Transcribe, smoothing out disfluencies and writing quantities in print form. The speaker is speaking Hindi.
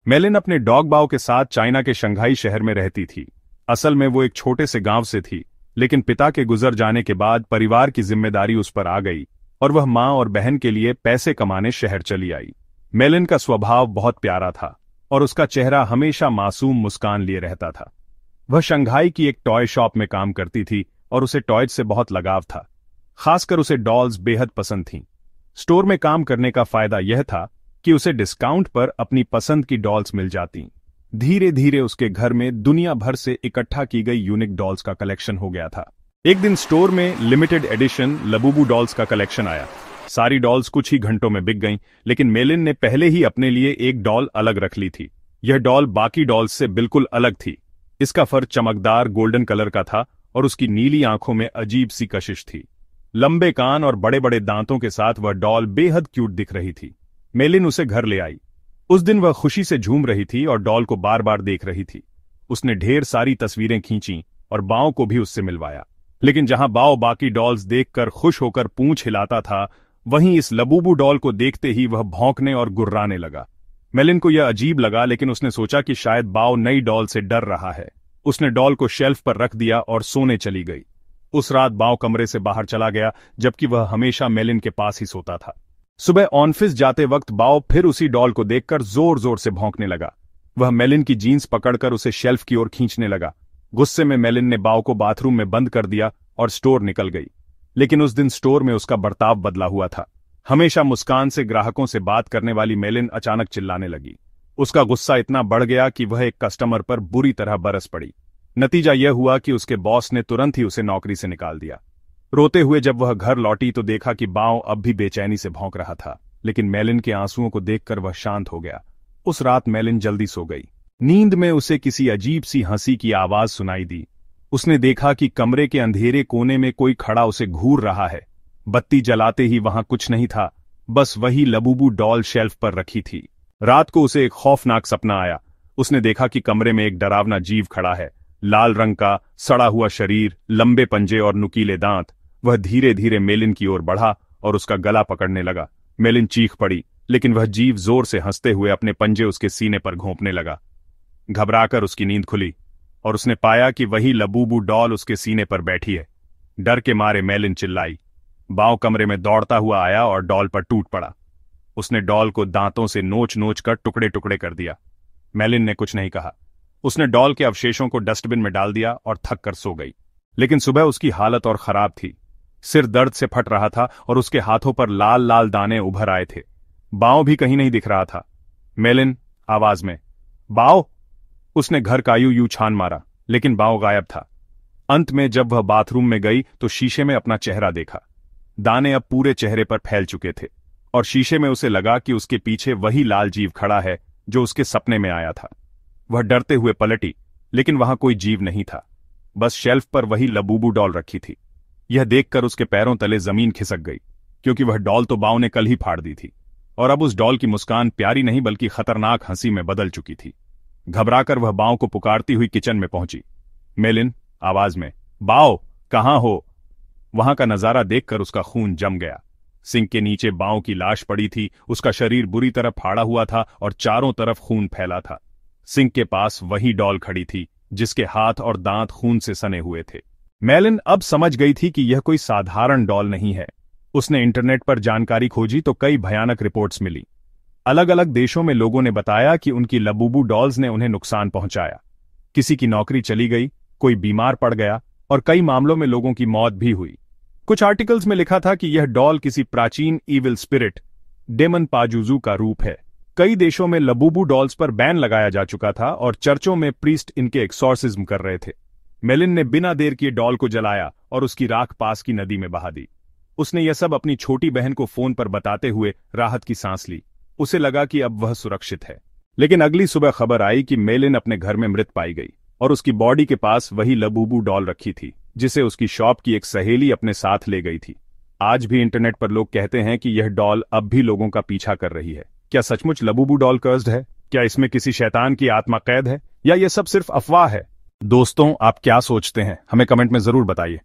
मेलिन अपने डॉग बाओ के साथ चाइना के शंघाई शहर में रहती थी। असल में वो एक छोटे से गांव से थी, लेकिन पिता के गुजर जाने के बाद परिवार की जिम्मेदारी उस पर आ गई और वह मां और बहन के लिए पैसे कमाने शहर चली आई। मेलिन का स्वभाव बहुत प्यारा था और उसका चेहरा हमेशा मासूम मुस्कान लिए रहता था। वह शंघाई की एक टॉय शॉप में काम करती थी और उसे टॉयज से बहुत लगाव था। खासकर उसे डॉल्स बेहद पसंद थीं। स्टोर में काम करने का फायदा यह था कि उसे डिस्काउंट पर अपनी पसंद की डॉल्स मिल जातीं। धीरे धीरे उसके घर में दुनिया भर से इकट्ठा की गई यूनिक डॉल्स का कलेक्शन हो गया था। एक दिन स्टोर में लिमिटेड एडिशन लबूबू डॉल्स का कलेक्शन आया। सारी डॉल्स कुछ ही घंटों में बिक गईं, लेकिन मेलिन ने पहले ही अपने लिए एक डॉल अलग रख ली थी। यह डॉल बाकी डॉल्स से बिल्कुल अलग थी। इसका फर चमकदार गोल्डन कलर का था और उसकी नीली आंखों में अजीब सी कशिश थी। लंबे कान और बड़े बड़े दांतों के साथ वह डॉल बेहद क्यूट दिख रही थी। मेलिन उसे घर ले आई। उस दिन वह खुशी से झूम रही थी और डॉल को बार बार देख रही थी। उसने ढेर सारी तस्वीरें खींची और बाओ को भी उससे मिलवाया, लेकिन जहां बाओ बाकी डॉल्स देखकर खुश होकर पूंछ हिलाता था, वहीं इस लबूबू डॉल को देखते ही वह भौंकने और गुर्राने लगा। मेलिन को यह अजीब लगा, लेकिन उसने सोचा कि शायद बाओ नई डॉल से डर रहा है। उसने डॉल को शेल्फ पर रख दिया और सोने चली गई। उस रात बाओ कमरे से बाहर चला गया, जबकि वह हमेशा मेलिन के पास ही सोता था। सुबह ऑफिस जाते वक्त बाओ फिर उसी डॉल को देखकर जोर जोर से भौंकने लगा। वह मेलिन की जीन्स पकड़कर उसे शेल्फ की ओर खींचने लगा। गुस्से में मेलिन ने बाओ को बाथरूम में बंद कर दिया और स्टोर निकल गई। लेकिन उस दिन स्टोर में उसका बर्ताव बदला हुआ था। हमेशा मुस्कान से ग्राहकों से बात करने वाली मेलिन अचानक चिल्लाने लगी। उसका गुस्सा इतना बढ़ गया कि वह एक कस्टमर पर बुरी तरह बरस पड़ी। नतीजा यह हुआ कि उसके बॉस ने तुरंत ही उसे नौकरी से निकाल दिया। रोते हुए जब वह घर लौटी तो देखा कि बाओ अब भी बेचैनी से भौंक रहा था, लेकिन मेलिन के आंसुओं को देखकर वह शांत हो गया। उस रात मेलिन जल्दी सो गई। नींद में उसे किसी अजीब सी हंसी की आवाज सुनाई दी। उसने देखा कि कमरे के अंधेरे कोने में कोई खड़ा उसे घूर रहा है। बत्ती जलाते ही वहां कुछ नहीं था, बस वही लबूबू डॉल शेल्फ पर रखी थी। रात को उसे एक खौफनाक सपना आया। उसने देखा कि कमरे में एक डरावना जीव खड़ा है। लाल रंग का सड़ा हुआ शरीर, लंबे पंजे और नुकीले दांत। वह धीरे धीरे मेलिन की ओर बढ़ा और उसका गला पकड़ने लगा। मेलिन चीख पड़ी, लेकिन वह जीव जोर से हंसते हुए अपने पंजे उसके सीने पर घोंपने लगा। घबराकर उसकी नींद खुली और उसने पाया कि वही लबूबू डॉल उसके सीने पर बैठी है। डर के मारे मेलिन चिल्लाई। बाओ कमरे में दौड़ता हुआ आया और डॉल पर टूट पड़ा। उसने डॉल को दांतों से नोच नोच कर टुकड़े टुकड़े कर दिया। मेलिन ने कुछ नहीं कहा। उसने डॉल के अवशेषों को डस्टबिन में डाल दिया और थक कर सो गई। लेकिन सुबह उसकी हालत और खराब थी। सिर दर्द से फट रहा था और उसके हाथों पर लाल लाल दाने उभर आए थे। बाओ भी कहीं नहीं दिख रहा था। मेलिन आवाज में, बाओ। उसने घर का यूं छान मारा, लेकिन बाओ गायब था। अंत में जब वह बाथरूम में गई तो शीशे में अपना चेहरा देखा। दाने अब पूरे चेहरे पर फैल चुके थे और शीशे में उसे लगा कि उसके पीछे वही लाल जीव खड़ा है जो उसके सपने में आया था। वह डरते हुए पलटी, लेकिन वहां कोई जीव नहीं था। बस शेल्फ पर वही लबूबू डॉल रखी थी। यह देखकर उसके पैरों तले जमीन खिसक गई, क्योंकि वह डॉल तो बाओ ने कल ही फाड़ दी थी और अब उस डॉल की मुस्कान प्यारी नहीं बल्कि खतरनाक हंसी में बदल चुकी थी। घबराकर वह बाओ को पुकारती हुई किचन में पहुंची। मेलिन आवाज में, बाओ कहां हो? वहां का नजारा देखकर उसका खून जम गया। सिंक के नीचे बाओ की लाश पड़ी थी। उसका शरीर बुरी तरह फाड़ा हुआ था और चारों तरफ खून फैला था। सिंक के पास वही डॉल खड़ी थी जिसके हाथ और दांत खून से सने हुए थे। मेलिन अब समझ गई थी कि यह कोई साधारण डॉल नहीं है। उसने इंटरनेट पर जानकारी खोजी तो कई भयानक रिपोर्ट्स मिली। अलग अलग देशों में लोगों ने बताया कि उनकी लबूबू डॉल्स ने उन्हें नुकसान पहुंचाया। किसी की नौकरी चली गई, कोई बीमार पड़ गया और कई मामलों में लोगों की मौत भी हुई। कुछ आर्टिकल्स में लिखा था कि यह डॉल किसी प्राचीन ईविल स्पिरिट डेमन पाजुजू का रूप है। कई देशों में लबूबू डॉल्स पर बैन लगाया जा चुका था और चर्चों में प्रीस्ट इनके एक्सॉर्सिज्म कर रहे थे। मेलिन ने बिना देर किए डॉल को जलाया और उसकी राख पास की नदी में बहा दी। उसने यह सब अपनी छोटी बहन को फोन पर बताते हुए राहत की सांस ली। उसे लगा कि अब वह सुरक्षित है। लेकिन अगली सुबह खबर आई कि मेलिन अपने घर में मृत पाई गई और उसकी बॉडी के पास वही लबूबू डॉल रखी थी जिसे उसकी शॉप की एक सहेली अपने साथ ले गई थी। आज भी इंटरनेट पर लोग कहते हैं कि यह डॉल अब भी लोगों का पीछा कर रही है। क्या सचमुच लबूबू डॉल कर्स्ड है? क्या इसमें किसी शैतान की आत्मा कैद है या यह सब सिर्फ अफवाह है? दोस्तों, आप क्या सोचते हैं? हमें कमेंट में जरूर बताइए।